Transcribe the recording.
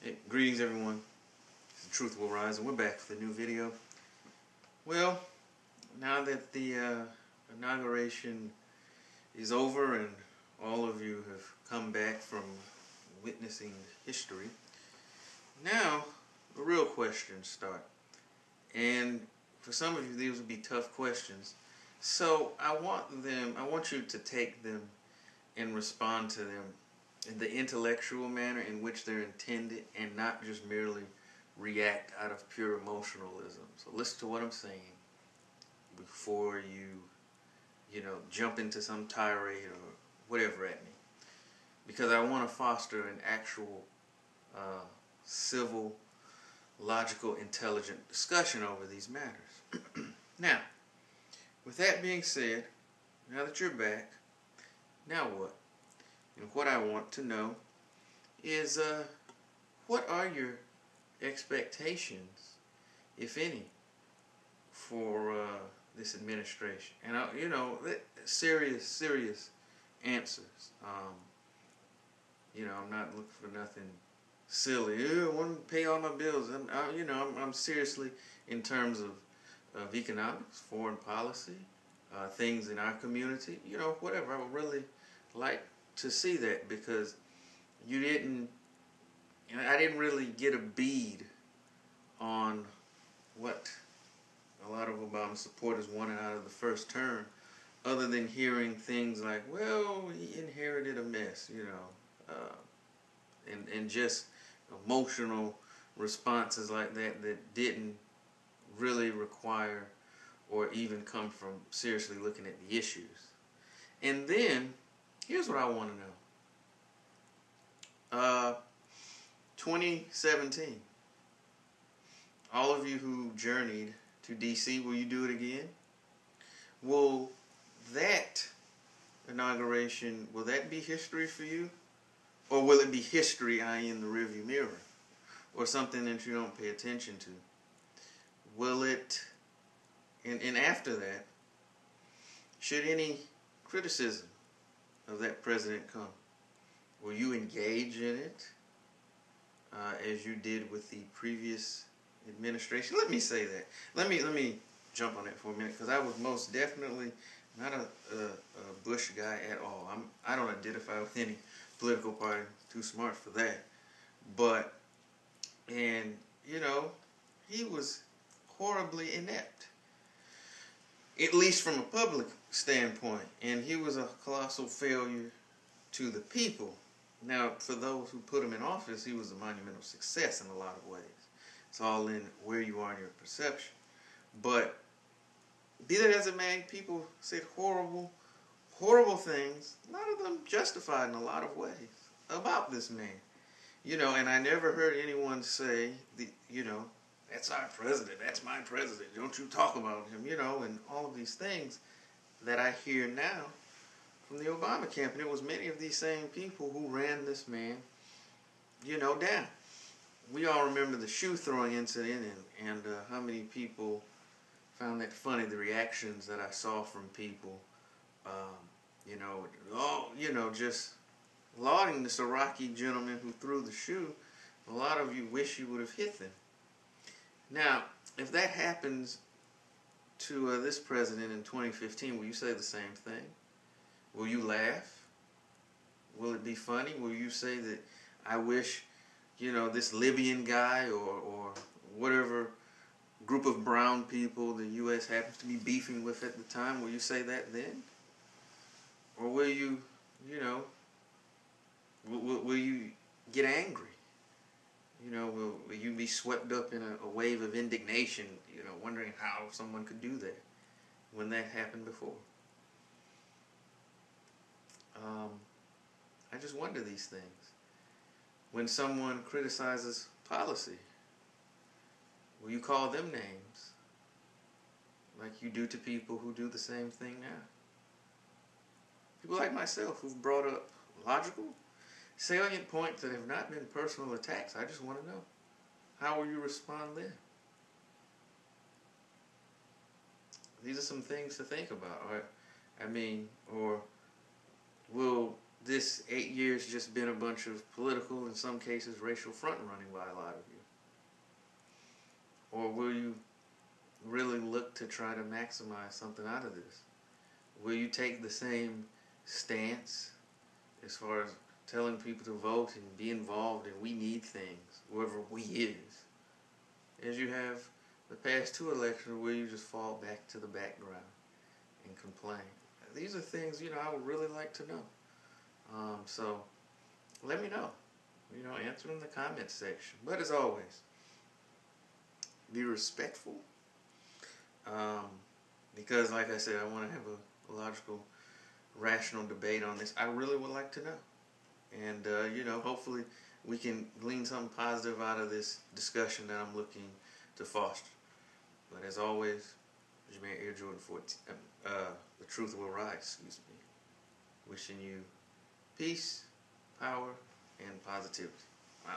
Hey, greetings everyone, it's the Truth Will Rise and we're back with a new video. Well, now that the inauguration is over and all of you have come back from witnessing history, now the real questions start. And for some of you these will be tough questions. So I want you to take them and respond to them in the intellectual manner in which they're intended and not just merely react out of pure emotionalism. So listen to what I'm saying before you jump into some tirade or whatever at me. Because I want to foster an actual civil, logical, intelligent discussion over these matters. Now, with that being said, now that you're back, now what? And what I want to know is what are your expectations, if any, for this administration? And serious answers. I'm not looking for nothing silly. I want to pay all my bills. I'm seriously in terms of economics, foreign policy, things in our community. Whatever. I would really like to see that, because I didn't really get a bead on what a lot of Obama supporters wanted out of the first term, other than hearing things like, well, he inherited a mess, and just emotional responses like that didn't really require or even come from seriously looking at the issues. And then here's what I want to know. 2017. All of you who journeyed to D.C., will you do it again? Will that inauguration, will that be history for you? Or will it be history, i.e. in the rearview mirror? Or something that you don't pay attention to? Will it, and after that, should any criticism of that president come, will you engage in it as you did with the previous administration? Let me say that. Let me jump on that for a minute, because I was most definitely not a Bush guy at all. I don't identify with any political party. Too smart for that. But he was horribly inept, at least from a public standpoint, and he was a colossal failure to the people. Now, for those who put him in office, he was a monumental success in a lot of ways. It's all in where you are in your perception. But be that as it may, people said horrible things, a lot of them justified in a lot of ways, about this man. And I never heard anyone say, that's our president, that's my president, don't you talk about him, and all of these things that I hear now from the Obama camp. And it was many of these same people who ran this man, down. We all remember the shoe throwing incident, and how many people found that funny, the reactions that I saw from people, just lauding this Iraqi gentleman who threw the shoe. A lot of you wish you would have hit them. Now, if that happens to this president in 2015, will you say the same thing? Will you laugh? Will it be funny? Will you say that I wish, this Libyan guy or whatever group of brown people the U.S. happens to be beefing with at the time, will you say that then? Or will you, will you get angry? Will you be swept up in a wave of indignation, wondering how someone could do that when that happened before? I just wonder these things. When someone criticizes policy, will you call them names like you do to people who do the same thing now? People like myself who've brought up logical, salient points that have not been personal attacks. I just want to know, how will you respond then? These are some things to think about. Or will this 8 years just been a bunch of political, in some cases racial front running by a lot of you? Or will you really look to try to maximize something out of this? Will you take the same stance as far as telling people to vote and be involved and we need things, whoever we is, as you have the past 2 elections where you just fall back to the background and complain? These are things, I would really like to know. So let me know. Answer in the comments section. But as always, be respectful. Because like I said, I want to have a logical, rational debate on this. I really would like to know. And, hopefully we can glean something positive out of this discussion that I'm looking to foster. But as always, Jameer Air Jordan 14, the truth will rise, Wishing you peace, power, and positivity. Wow.